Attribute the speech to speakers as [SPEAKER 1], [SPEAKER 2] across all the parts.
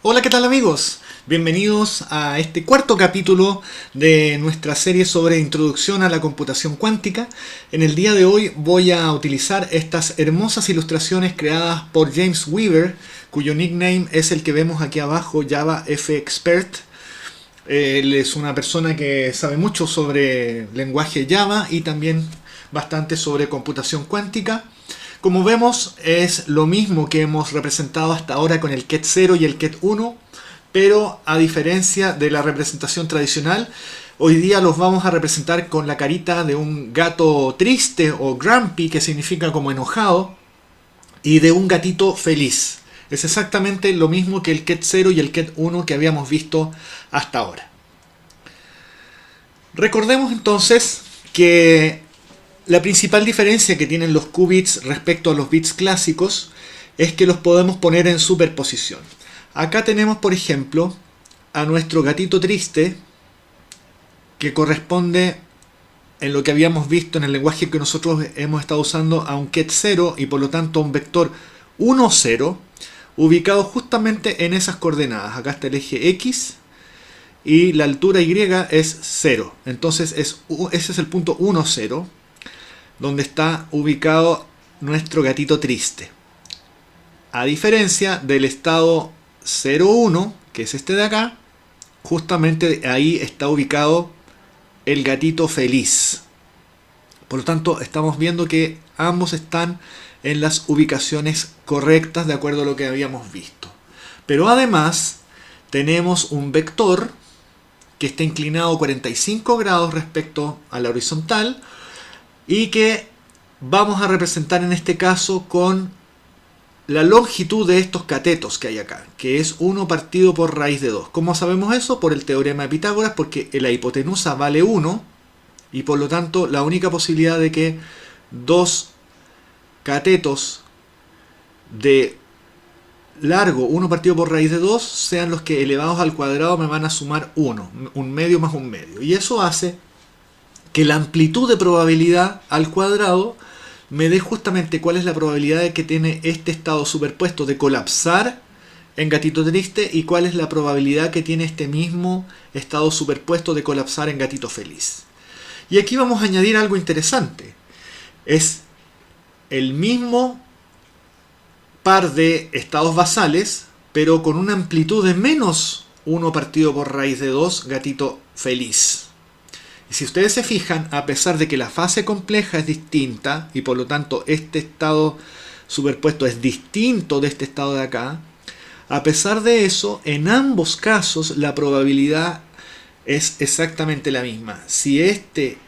[SPEAKER 1] Hola, ¿qué tal amigos? Bienvenidos a este cuarto capítulo de nuestra serie sobre introducción a la computación cuántica. En el día de hoy voy a utilizar estas hermosas ilustraciones creadas por James Weaver, cuyo nickname es el que vemos aquí abajo, Java F Expert. Él es una persona que sabe mucho sobre lenguaje Java y también bastante sobre computación cuántica. Como vemos, es lo mismo que hemos representado hasta ahora con el Ket 0 y el Ket 1, pero a diferencia de la representación tradicional, hoy día los vamos a representar con la carita de un gato triste o grumpy, que significa como enojado, y de un gatito feliz. Es exactamente lo mismo que el Ket 0 y el Ket 1 que habíamos visto hasta ahora. Recordemos entonces que la principal diferencia que tienen los qubits respecto a los bits clásicos es que los podemos poner en superposición. Acá tenemos, por ejemplo, a nuestro gatito triste, que corresponde en lo que habíamos visto en el lenguaje que nosotros hemos estado usando a un Ket 0 y por lo tanto a un vector 1, 0, ubicado justamente en esas coordenadas. Acá está el eje X y la altura Y es 0. Entonces ese es el punto 1, 0. Donde está ubicado nuestro gatito triste. A diferencia del estado 0,1, que es este de acá, justamente ahí está ubicado el gatito feliz. Por lo tanto, estamos viendo que ambos están en las ubicaciones correctas de acuerdo a lo que habíamos visto. Pero además, tenemos un vector que está inclinado 45 grados respecto a la horizontal, y que vamos a representar en este caso con la longitud de estos catetos que hay acá, que es 1 partido por raíz de 2. ¿Cómo sabemos eso? Por el teorema de Pitágoras, porque la hipotenusa vale 1 y por lo tanto la única posibilidad de que dos catetos de largo 1 partido por raíz de 2 sean los que elevados al cuadrado me van a sumar 1, un medio más un medio. Y eso hace que la amplitud de probabilidad al cuadrado me dé justamente cuál es la probabilidad de que tiene este estado superpuesto de colapsar en gatito triste y cuál es la probabilidad que tiene este mismo estado superpuesto de colapsar en gatito feliz. Y aquí vamos a añadir algo interesante. Es el mismo par de estados basales, pero con una amplitud de menos 1 partido por raíz de 2 gatito feliz. Y si ustedes se fijan, a pesar de que la fase compleja es distinta y por lo tanto este estado superpuesto es distinto de este estado de acá, a pesar de eso, en ambos casos la probabilidad es exactamente la misma. Si este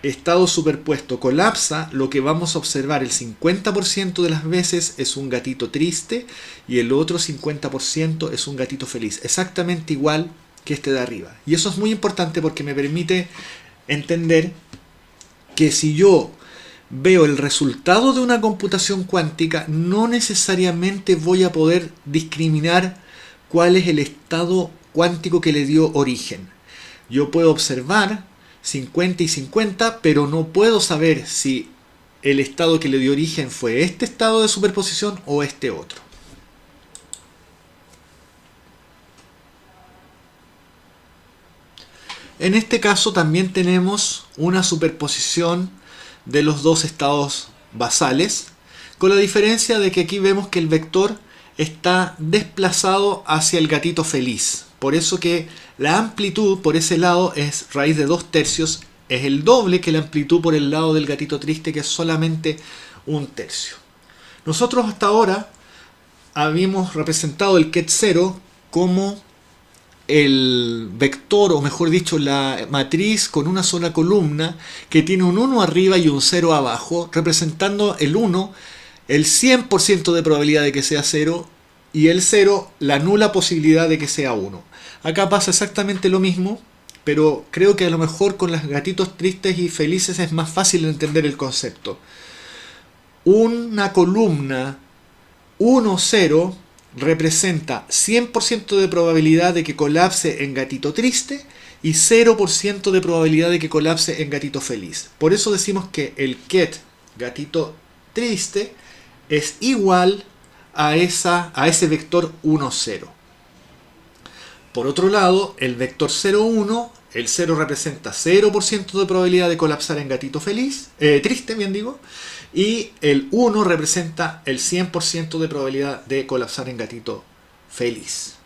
[SPEAKER 1] estado superpuesto colapsa, lo que vamos a observar el 50% de las veces es un gatito triste y el otro 50% es un gatito feliz. Exactamente igual que este de arriba. Y eso es muy importante porque me permite entender que si yo veo el resultado de una computación cuántica, no necesariamente voy a poder discriminar cuál es el estado cuántico que le dio origen. Yo puedo observar 50 y 50, pero no puedo saber si el estado que le dio origen fue este estado de superposición o este otro. En este caso también tenemos una superposición de los dos estados basales, con la diferencia de que aquí vemos que el vector está desplazado hacia el gatito feliz. Por eso que la amplitud por ese lado es raíz de 2/3, es el doble que la amplitud por el lado del gatito triste, que es solamente 1/3. Nosotros hasta ahora habíamos representado el Ket 0 como el vector, o mejor dicho, la matriz con una sola columna que tiene un 1 arriba y un 0 abajo, representando el 1, el 100% de probabilidad de que sea 0, y el 0, la nula posibilidad de que sea 1. Acá pasa exactamente lo mismo, pero creo que a lo mejor con los gatitos tristes y felices es más fácil entender el concepto. Una columna 1, 0 representa 100% de probabilidad de que colapse en gatito triste y 0% de probabilidad de que colapse en gatito feliz. Por eso decimos que el Ket gatito triste es igual a ese vector 1, 0. Por otro lado, el vector 0, 1, el 0 representa 0% de probabilidad de colapsar en gatito feliz, triste, bien digo, y el 1 representa el 100% de probabilidad de colapsar en gatito feliz.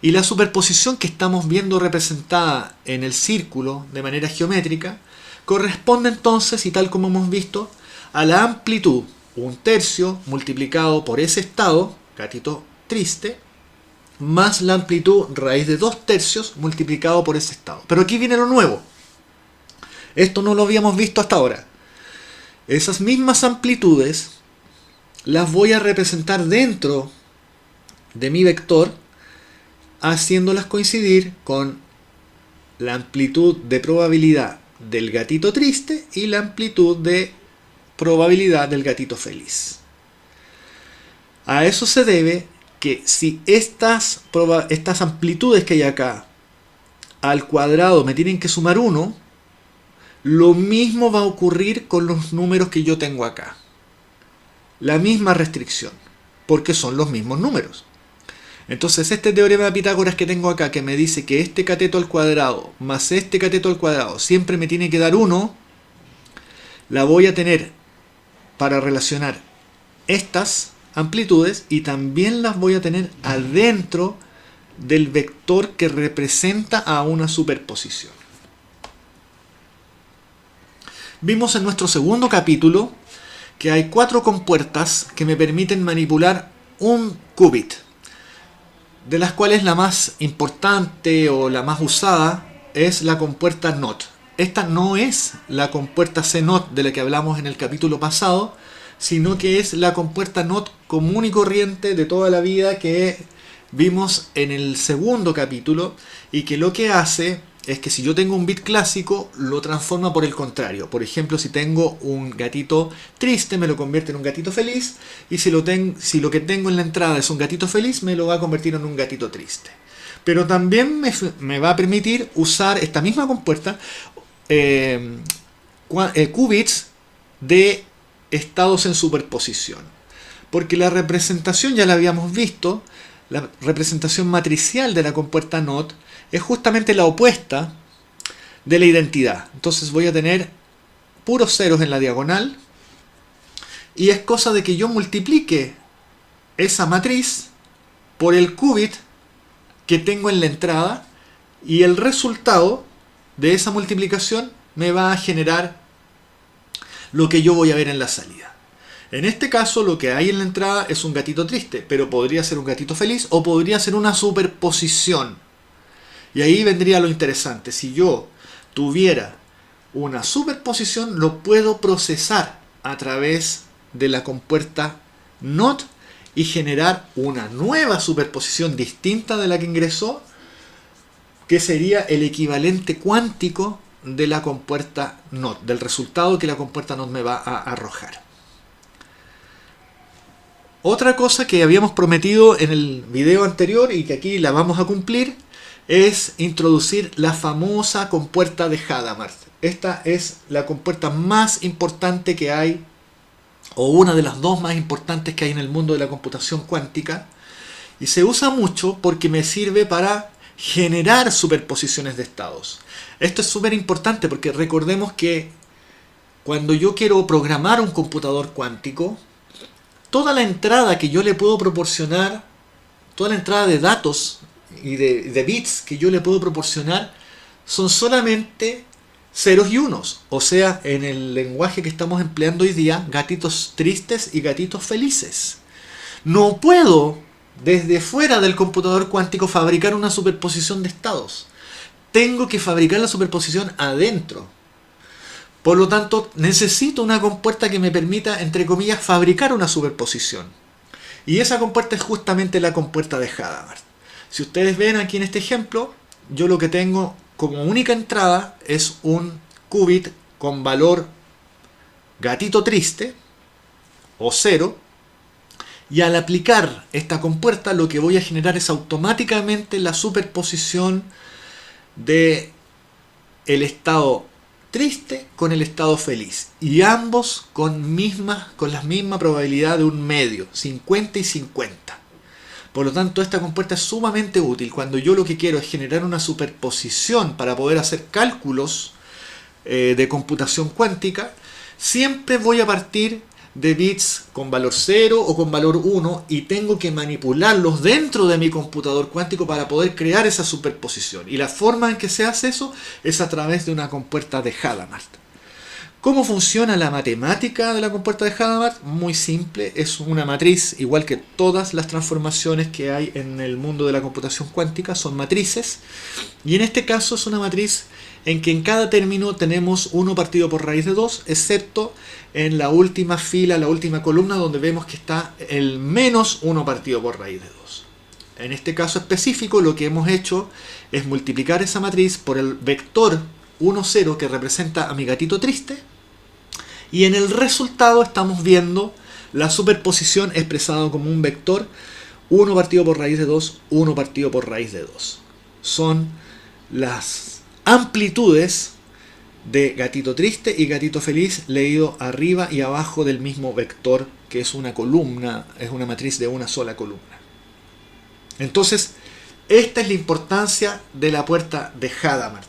[SPEAKER 1] Y la superposición que estamos viendo representada en el círculo de manera geométrica corresponde entonces, y tal como hemos visto, a la amplitud 1/3 multiplicado por ese estado, gatito triste, más la amplitud raíz de 2/3 multiplicado por ese estado. Pero aquí viene lo nuevo. Esto no lo habíamos visto hasta ahora. Esas mismas amplitudes las voy a representar dentro de mi vector, haciéndolas coincidir con la amplitud de probabilidad del gatito triste y la amplitud de probabilidad del gatito feliz. A eso se debe que si estas amplitudes que hay acá al cuadrado me tienen que sumar 1, lo mismo va a ocurrir con los números que yo tengo acá. La misma restricción, porque son los mismos números. Entonces este teorema de Pitágoras que tengo acá, que me dice que este cateto al cuadrado más este cateto al cuadrado siempre me tiene que dar 1, la voy a tener para relacionar estas amplitudes y también las voy a tener adentro del vector que representa a una superposición. Vimos en nuestro segundo capítulo que hay 4 compuertas que me permiten manipular un qubit, de las cuales la más importante o la más usada es la compuerta NOT. Esta no es la compuerta C-NOT de la que hablamos en el capítulo pasado, sino que es la compuerta NOT común y corriente de toda la vida que vimos en el segundo capítulo, y que lo que hace es que si yo tengo un bit clásico, lo transforma por el contrario. Por ejemplo, si tengo un gatito triste, me lo convierte en un gatito feliz, y si lo que tengo en la entrada es un gatito feliz, me lo va a convertir en un gatito triste. Pero también me va a permitir usar esta misma compuerta, qubits de estados en superposición. Porque la representación, ya la habíamos visto, la representación matricial de la compuerta NOT es justamente la opuesta de la identidad. Entonces voy a tener puros ceros en la diagonal, y es cosa de que yo multiplique esa matriz por el qubit que tengo en la entrada, y el resultado de esa multiplicación me va a generar lo que yo voy a ver en la salida. En este caso lo que hay en la entrada es un gatito triste, pero podría ser un gatito feliz o podría ser una superposición. Y ahí vendría lo interesante. Si yo tuviera una superposición, lo puedo procesar a través de la compuerta NOT y generar una nueva superposición distinta de la que ingresó, que sería el equivalente cuántico de la compuerta NOT, del resultado que la compuerta NOT me va a arrojar. Otra cosa que habíamos prometido en el video anterior y que aquí la vamos a cumplir es introducir la famosa compuerta de Hadamard. Esta es la compuerta más importante que hay, o una de las dos más importantes que hay en el mundo de la computación cuántica, y se usa mucho porque me sirve para generar superposiciones de estados. Esto es súper importante porque recordemos que cuando yo quiero programar un computador cuántico, toda la entrada que yo le puedo proporcionar, toda la entrada de datos y de bits que yo le puedo proporcionar, son solamente ceros y unos. O sea, en el lenguaje que estamos empleando hoy día, gatitos tristes y gatitos felices. No puedo, desde fuera del computador cuántico, fabricar una superposición de estados. Tengo que fabricar la superposición adentro. Por lo tanto, necesito una compuerta que me permita, entre comillas, fabricar una superposición. Y esa compuerta es justamente la compuerta de Hadamard. Si ustedes ven aquí en este ejemplo, yo lo que tengo como única entrada es un qubit con valor gatito triste o 0. Y al aplicar esta compuerta, lo que voy a generar es automáticamente la superposición de el estado triste con el estado feliz, y ambos con la misma probabilidad de un medio, 50 y 50. Por lo tanto, esta compuerta es sumamente útil cuando yo lo que quiero es generar una superposición para poder hacer cálculos de computación cuántica. Siempre voy a partir de bits con valor 0 o con valor 1 y tengo que manipularlos dentro de mi computador cuántico para poder crear esa superposición. Y la forma en que se hace eso es a través de una compuerta de Hadamard. ¿Cómo funciona la matemática de la compuerta de Hadamard? Muy simple, es una matriz, igual que todas las transformaciones que hay en el mundo de la computación cuántica, son matrices. Y en este caso es una matriz en que en cada término tenemos 1 partido por raíz de 2, excepto en la última fila, la última columna, donde vemos que está el menos 1 partido por raíz de 2. En este caso específico, lo que hemos hecho es multiplicar esa matriz por el vector 1, 0, que representa a mi gatito triste, y en el resultado estamos viendo la superposición expresada como un vector 1 partido por raíz de 2, 1 partido por raíz de 2. Son las amplitudes de gatito triste y gatito feliz leído arriba y abajo del mismo vector, que es una columna, es una matriz de una sola columna. Entonces, esta es la importancia de la puerta de Hadamard.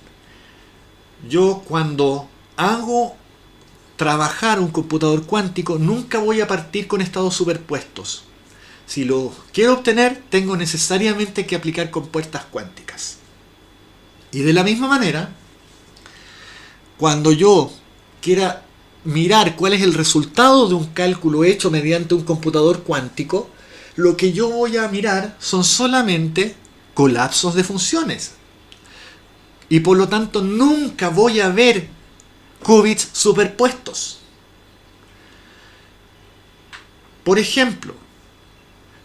[SPEAKER 1] Yo cuando hago trabajar un computador cuántico nunca voy a partir con estados superpuestos. Si lo quiero obtener, tengo necesariamente que aplicar compuertas cuánticas. Y de la misma manera, cuando yo quiera mirar cuál es el resultado de un cálculo hecho mediante un computador cuántico, lo que yo voy a mirar son solamente colapsos de funciones. Y por lo tanto nunca voy a ver qubits superpuestos. Por ejemplo,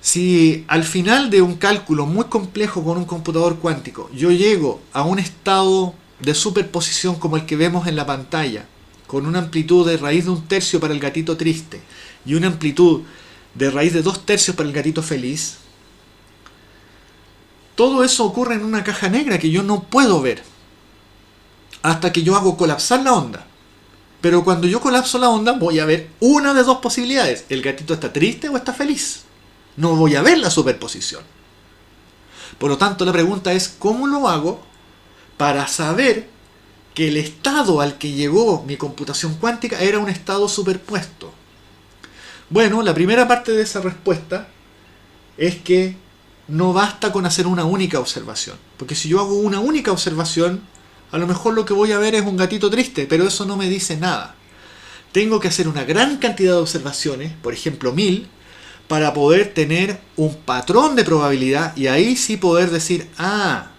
[SPEAKER 1] si al final de un cálculo muy complejo con un computador cuántico yo llego a un estado de superposición como el que vemos en la pantalla, con una amplitud de raíz de 1/3 para el gatito triste y una amplitud de raíz de 2/3 para el gatito feliz, todo eso ocurre en una caja negra que yo no puedo ver hasta que yo hago colapsar la onda. Pero cuando yo colapso la onda voy a ver una de dos posibilidades: el gatito está triste o está feliz. No voy a ver la superposición. Por lo tanto, la pregunta es: ¿cómo lo hago para saber que el estado al que llegó mi computación cuántica era un estado superpuesto? Bueno, la primera parte de esa respuesta es que no basta con hacer una única observación. Porque si yo hago una única observación, a lo mejor lo que voy a ver es un gatito triste, pero eso no me dice nada. Tengo que hacer una gran cantidad de observaciones, por ejemplo 1000, para poder tener un patrón de probabilidad y ahí sí poder decir: ah,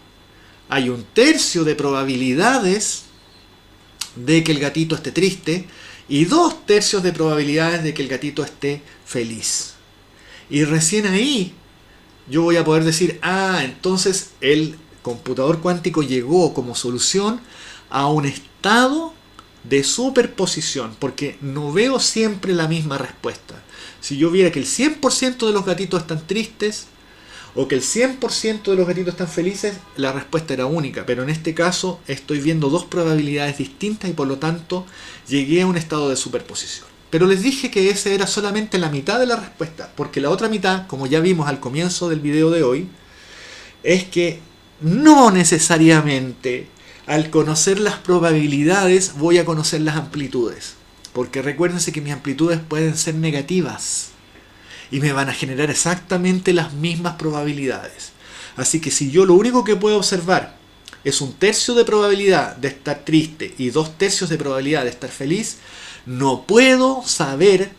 [SPEAKER 1] hay 1/3 de probabilidades de que el gatito esté triste y 2/3 de probabilidades de que el gatito esté feliz. Y recién ahí yo voy a poder decir: ah, entonces el computador cuántico llegó como solución a un estado de superposición, porque no veo siempre la misma respuesta. Si yo viera que el 100% de los gatitos están tristes o que el 100% de los gatitos están felices, la respuesta era única, pero en este caso estoy viendo dos probabilidades distintas y por lo tanto llegué a un estado de superposición. Pero les dije que esa era solamente la mitad de la respuesta, porque la otra mitad, como ya vimos al comienzo del video de hoy, es que no necesariamente al conocer las probabilidades voy a conocer las amplitudes, porque recuérdense que mis amplitudes pueden ser negativas y me van a generar exactamente las mismas probabilidades. Así que si yo lo único que puedo observar es 1/3 de probabilidad de estar triste y 2/3 de probabilidad de estar feliz, no puedo saber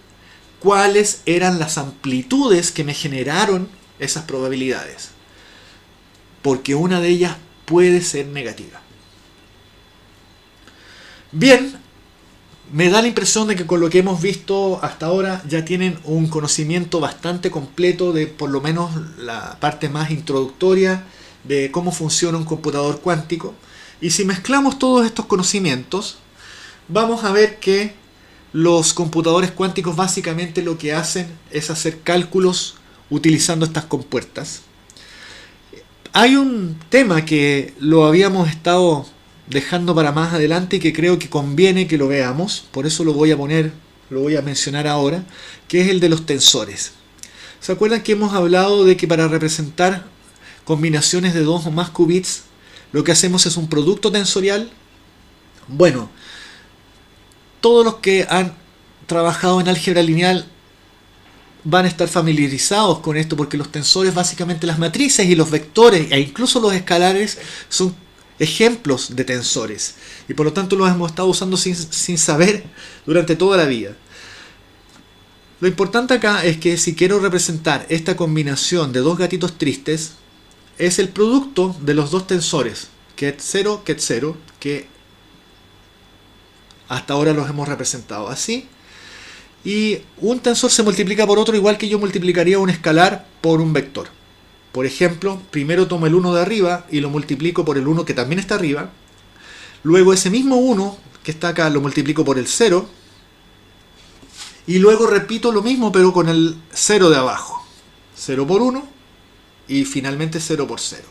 [SPEAKER 1] cuáles eran las amplitudes que me generaron esas probabilidades, porque una de ellas puede ser negativa. Bien, me da la impresión de que con lo que hemos visto hasta ahora ya tienen un conocimiento bastante completo de por lo menos la parte más introductoria de cómo funciona un computador cuántico. Y si mezclamos todos estos conocimientos, vamos a ver que los computadores cuánticos básicamente lo que hacen es hacer cálculos utilizando estas compuertas. Hay un tema que lo habíamos estado dejando para más adelante y que creo que conviene que lo veamos, por eso lo voy a mencionar ahora, que es el de los tensores. ¿Se acuerdan que hemos hablado de que para representar combinaciones de dos o más qubits, lo que hacemos es un producto tensorial? Bueno, todos los que han trabajado en álgebra lineal van a estar familiarizados con esto, porque los tensores, básicamente las matrices y los vectores e incluso los escalares, son ejemplos de tensores, y por lo tanto los hemos estado usando sin saber durante toda la vida. Lo importante acá es que si quiero representar esta combinación de dos gatitos tristes, es el producto de los dos tensores, ket0, ket0, que hasta ahora los hemos representado así. Y un tensor se multiplica por otro, igual que yo multiplicaría un escalar por un vector. Por ejemplo, primero tomo el 1 de arriba y lo multiplico por el 1 que también está arriba. Luego ese mismo 1 que está acá lo multiplico por el 0. Y luego repito lo mismo pero con el 0 de abajo. 0 por 1 y finalmente 0 por 0.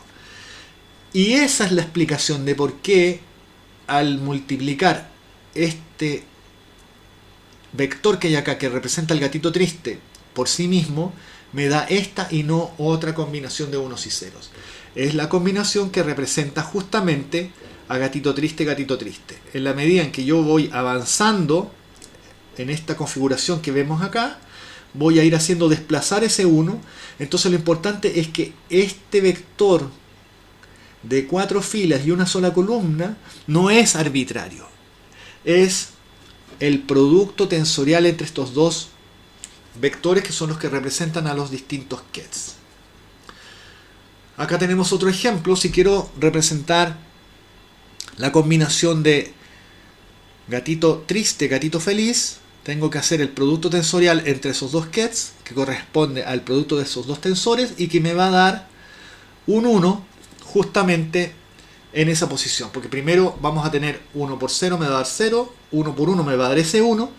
[SPEAKER 1] Y esa es la explicación de por qué al multiplicar este vector que hay acá, que representa el gatito triste, por sí mismo, me da esta y no otra combinación de unos y ceros. Es la combinación que representa justamente a gatito triste, gatito triste. En la medida en que yo voy avanzando en esta configuración que vemos acá, voy a ir haciendo desplazar ese 1. Entonces lo importante es que este vector de 4 filas y una sola columna no es arbitrario. Es el producto tensorial entre estos dos vectores, que son los que representan a los distintos kets. Acá tenemos otro ejemplo. Si quiero representar la combinación de gatito triste, gatito feliz, tengo que hacer el producto tensorial entre esos dos kets, que corresponde al producto de esos dos tensores, y que me va a dar un 1 justamente en esa posición, porque primero vamos a tener 1 por 0 me va a dar 0, 1 por 1 me va a dar ese 1,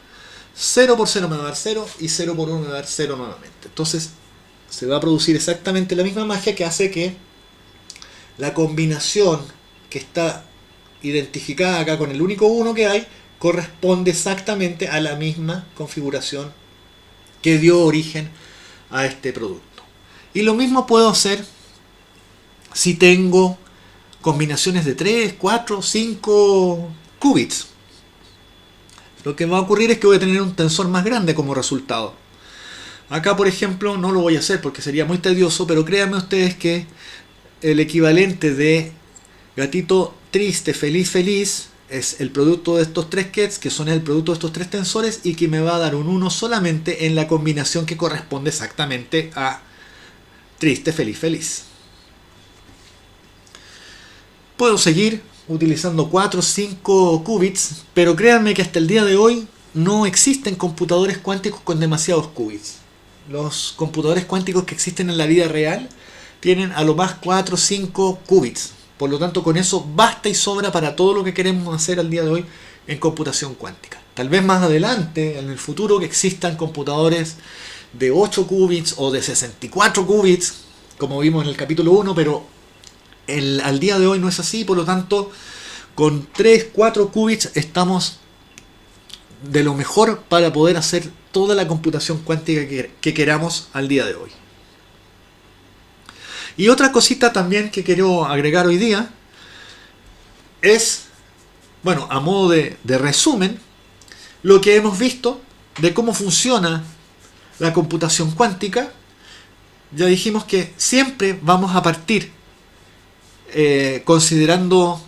[SPEAKER 1] 0 por 0 me va a dar 0 y 0 por 1 me va a dar 0 nuevamente. Entonces se va a producir exactamente la misma magia, que hace que la combinación que está identificada acá con el único 1 que hay corresponde exactamente a la misma configuración que dio origen a este producto. Y lo mismo puedo hacer si tengo combinaciones de 3, 4, 5 qubits. Lo que va a ocurrir es que voy a tener un tensor más grande como resultado. Acá, por ejemplo, no lo voy a hacer porque sería muy tedioso, pero créanme ustedes que el equivalente de gatito triste, feliz, feliz es el producto de estos tres kets, que son el producto de estos tres tensores, y que me va a dar un 1 solamente en la combinación que corresponde exactamente a triste, feliz, feliz. Puedo seguir utilizando 4 o 5 qubits, pero créanme que hasta el día de hoy no existen computadores cuánticos con demasiados qubits. Los computadores cuánticos que existen en la vida real tienen a lo más 4 o 5 qubits. Por lo tanto, con eso basta y sobra para todo lo que queremos hacer al día de hoy en computación cuántica. Tal vez más adelante, en el futuro, que existan computadores de 8 qubits o de 64 qubits, como vimos en el capítulo 1, pero al día de hoy no es así. Por lo tanto, con 3, 4 qubits estamos de lo mejor para poder hacer toda la computación cuántica que queramos al día de hoy. Y otra cosita también que quiero agregar hoy día es, bueno, a modo de resumen, lo que hemos visto de cómo funciona la computación cuántica. Ya dijimos que siempre vamos a partir considerando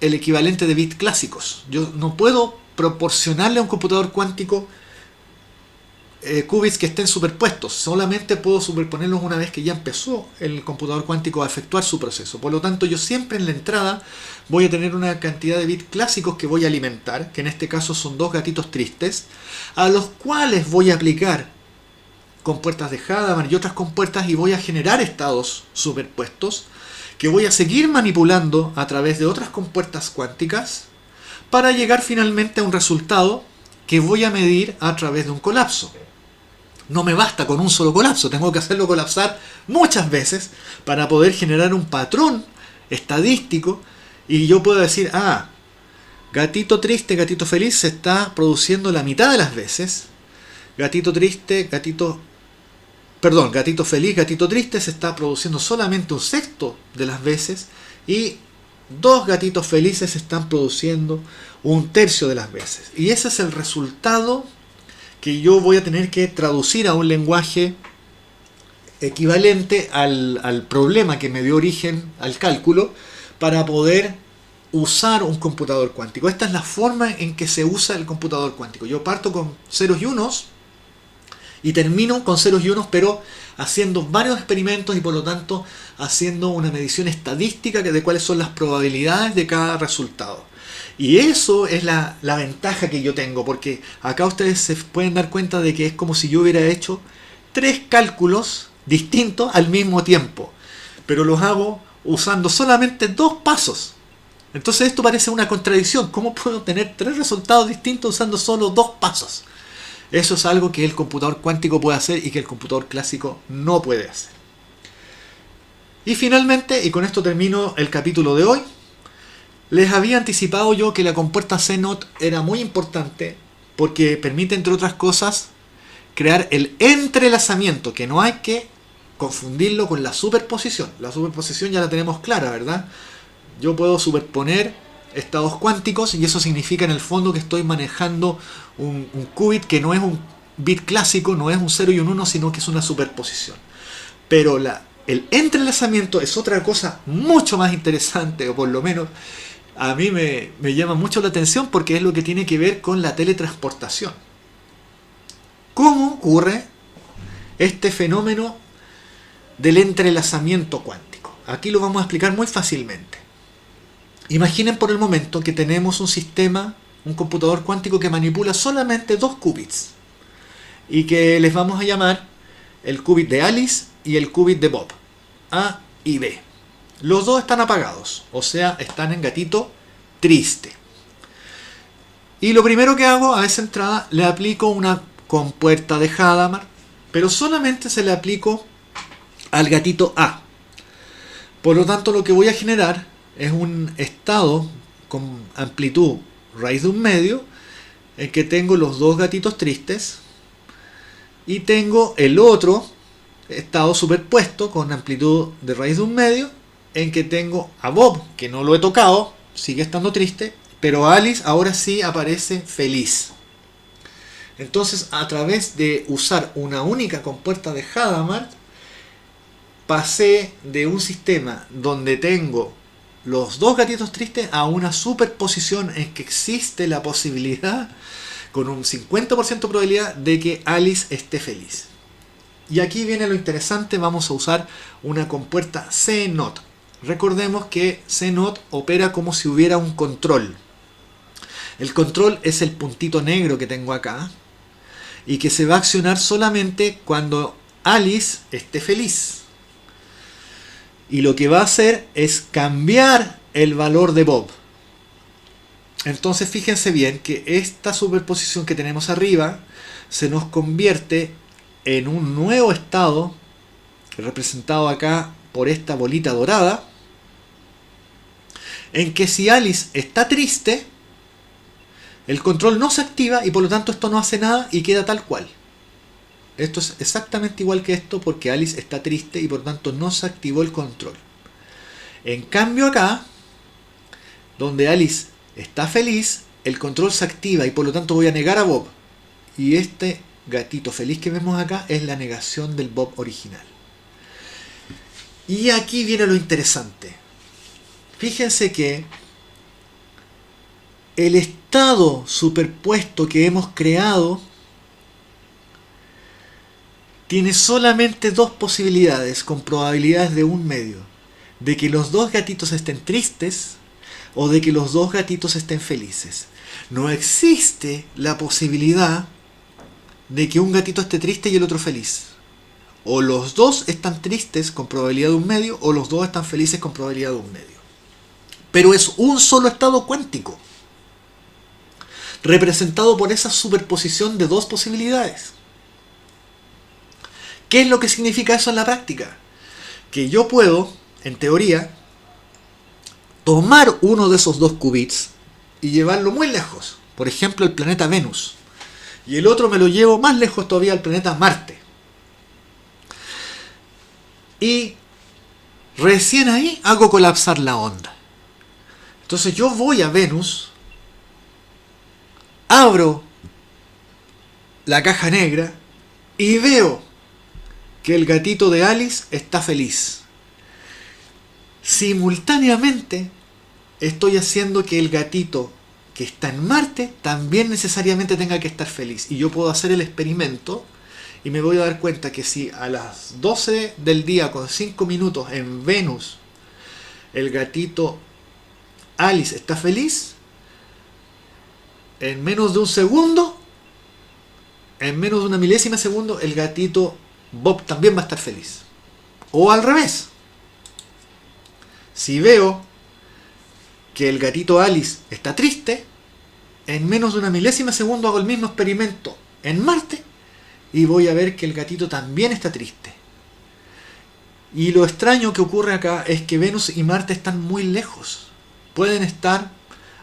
[SPEAKER 1] el equivalente de bits clásicos. Yo no puedo proporcionarle a un computador cuántico qubits que estén superpuestos, solamente puedo superponerlos una vez que ya empezó el computador cuántico a efectuar su proceso. Por lo tanto, yo siempre en la entrada voy a tener una cantidad de bits clásicos que voy a alimentar, que en este caso son dos gatitos tristes, a los cuales voy a aplicar compuertas de Hadamard y otras compuertas, y voy a generar estados superpuestos que voy a seguir manipulando a través de otras compuertas cuánticas para llegar finalmente a un resultado que voy a medir a través de un colapso. No me basta con un solo colapso, tengo que hacerlo colapsar muchas veces para poder generar un patrón estadístico, y yo puedo decir, gatito triste, gatito feliz se está produciendo la mitad de las veces, gatito triste, gatito perdón, gatito feliz, gatito triste se está produciendo solamente un sexto de las veces y dos gatitos felices se están produciendo un tercio de las veces. Y ese es el resultado que yo voy a tener que traducir a un lenguaje equivalente al problema que me dio origen al cálculo para poder usar un computador cuántico. Esta es la forma en que se usa el computador cuántico. Yo parto con ceros y unos y termino con ceros y unos, pero haciendo varios experimentos y por lo tanto haciendo una medición estadística de cuáles son las probabilidades de cada resultado. Y eso es la ventaja que yo tengo, porque acá ustedes se pueden dar cuenta de que es como si yo hubiera hecho 3 cálculos distintos al mismo tiempo, pero los hago usando solamente 2 pasos. Entonces esto parece una contradicción. ¿Cómo puedo tener 3 resultados distintos usando solo 2 pasos? Eso es algo que el computador cuántico puede hacer y que el computador clásico no puede hacer. Y finalmente, y con esto termino el capítulo de hoy, les había anticipado yo que la compuerta CNOT era muy importante porque permite, entre otras cosas, crear el entrelazamiento, que no hay que confundirlo con la superposición. La superposición ya la tenemos clara, ¿verdad? Yo puedo superponer estados cuánticos y eso significa en el fondo que estoy manejando un qubit que no es un bit clásico, no es un 0 y un 1, sino que es una superposición. Pero el entrelazamiento es otra cosa mucho más interesante, o por lo menos a mí me llama mucho la atención porque es lo que tiene que ver con la teletransportación. ¿Cómo ocurre este fenómeno del entrelazamiento cuántico? Aquí lo vamos a explicar muy fácilmente. Imaginen por el momento que tenemos un sistema, un computador cuántico que manipula solamente 2 qubits y que les vamos a llamar el qubit de Alice y el qubit de Bob, A y B. Los dos están apagados, o sea, están en gatito triste. Y lo primero que hago a esa entrada, le aplico una compuerta de Hadamard, pero solamente se le aplico al gatito A. Por lo tanto, lo que voy a generar es un estado con amplitud raíz de un medio, en que tengo los dos gatitos tristes, y tengo el otro estado superpuesto con amplitud de raíz de un medio, en que tengo a Bob, que no lo he tocado, sigue estando triste, pero Alice ahora sí aparece feliz. Entonces, a través de usar una única compuerta de Hadamard, pasé de un sistema donde tengo los dos gatitos tristes a una superposición en que existe la posibilidad, con un 50% de probabilidad, de que Alice esté feliz. Y aquí viene lo interesante, vamos a usar una compuerta CNOT. Recordemos que CNOT opera como si hubiera un control. El control es el puntito negro que tengo acá y que se va a accionar solamente cuando Alice esté feliz. Y lo que va a hacer es cambiar el valor de Bob. Entonces fíjense bien que esta superposición que tenemos arriba se nos convierte en un nuevo estado, representado acá por esta bolita dorada, en que si Alice está triste, el control no se activa y por lo tanto esto no hace nada y queda tal cual. Esto es exactamente igual que esto porque Alice está triste y por tanto no se activó el control. En cambio acá, donde Alice está feliz, el control se activa y por lo tanto voy a negar a Bob. Y este gatito feliz que vemos acá es la negación del Bob original. Y aquí viene lo interesante. Fíjense que el estado superpuesto que hemos creado tiene solamente 2 posibilidades con probabilidades de 1/2. De que los dos gatitos estén tristes o de que los dos gatitos estén felices. No existe la posibilidad de que un gatito esté triste y el otro feliz. O los dos están tristes con probabilidad de 1/2 o los dos están felices con probabilidad de 1/2. Pero es un solo estado cuántico, representado por esa superposición de 2 posibilidades. ¿Qué es lo que significa eso en la práctica? Que yo puedo, en teoría, tomar uno de esos 2 qubits y llevarlo muy lejos. Por ejemplo, el planeta Venus. Y el otro me lo llevo más lejos todavía al planeta Marte. y recién ahí hago colapsar la onda. Entonces yo voy a Venus, abro la caja negra y veo que el gatito de Alice está feliz. Simultáneamente estoy haciendo que el gatito que está en Marte también necesariamente tenga que estar feliz. Y yo puedo hacer el experimento y me voy a dar cuenta que si a las 12 del día con 5 minutos en Venus el gatito Alice está feliz, en menos de un segundo, en menos de una milésima de segundo, el gatito Bob también va a estar feliz. O al revés. Si veo que el gatito Alice está triste, en menos de una milésima de segundo hago el mismo experimento en Marte y voy a ver que el gatito también está triste. Y lo extraño que ocurre acá es que Venus y Marte están muy lejos. Pueden estar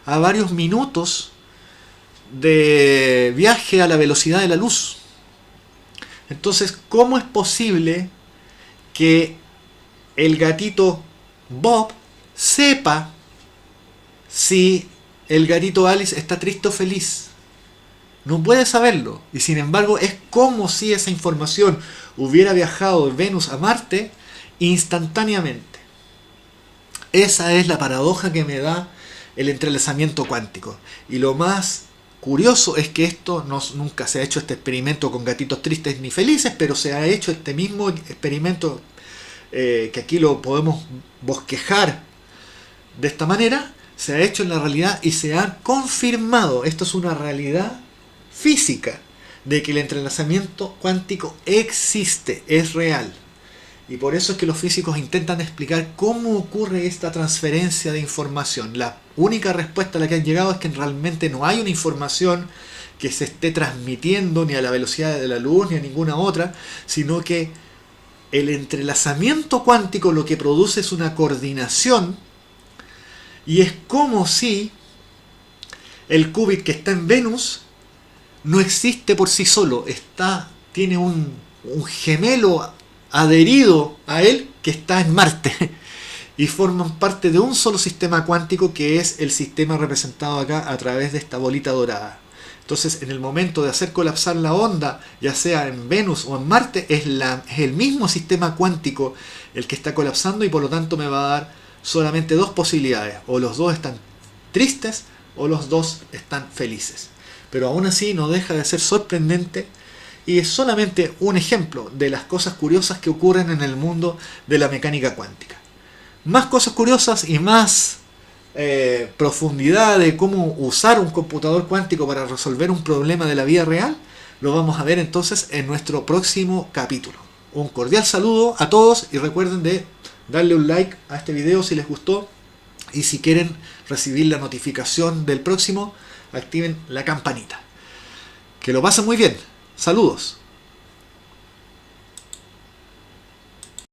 [SPEAKER 1] a varios minutos de viaje a la velocidad de la luz. Entonces, ¿cómo es posible que el gatito Bob sepa si el gatito Alice está triste o feliz? No puede saberlo. Y sin embargo, es como si esa información hubiera viajado de Venus a Marte instantáneamente. Esa es la paradoja que me da el entrelazamiento cuántico. Y lo más curioso es que esto nunca se ha hecho este experimento con gatitos tristes ni felices, pero se ha hecho este mismo experimento que aquí lo podemos bosquejar de esta manera, se ha hecho en la realidad y se ha confirmado, esto es una realidad física, de que el entrelazamiento cuántico existe, es real. Y por eso es que los físicos intentan explicar cómo ocurre esta transferencia de información. La única respuesta a la que han llegado es que realmente no hay una información que se esté transmitiendo ni a la velocidad de la luz ni a ninguna otra, sino que el entrelazamiento cuántico lo que produce es una coordinación, y es como si el qubit que está en Venus no existe por sí solo, tiene un gemelo adherido a él que está en Marte y forman parte de un solo sistema cuántico, que es el sistema representado acá a través de esta bolita dorada. Entonces, en el momento de hacer colapsar la onda, ya sea en Venus o en Marte, es el mismo sistema cuántico el que está colapsando, y por lo tanto me va a dar solamente dos posibilidades: o los dos están tristes o los dos están felices. Pero aún así no deja de ser sorprendente, y es solamente un ejemplo de las cosas curiosas que ocurren en el mundo de la mecánica cuántica. Más cosas curiosas y más profundidad de cómo usar un computador cuántico para resolver un problema de la vida real, lo vamos a ver entonces en nuestro próximo capítulo. Un cordial saludo a todos y recuerden de darle un like a este video si les gustó, y si quieren recibir la notificación del próximo, activen la campanita. Que lo pasen muy bien. Saludos.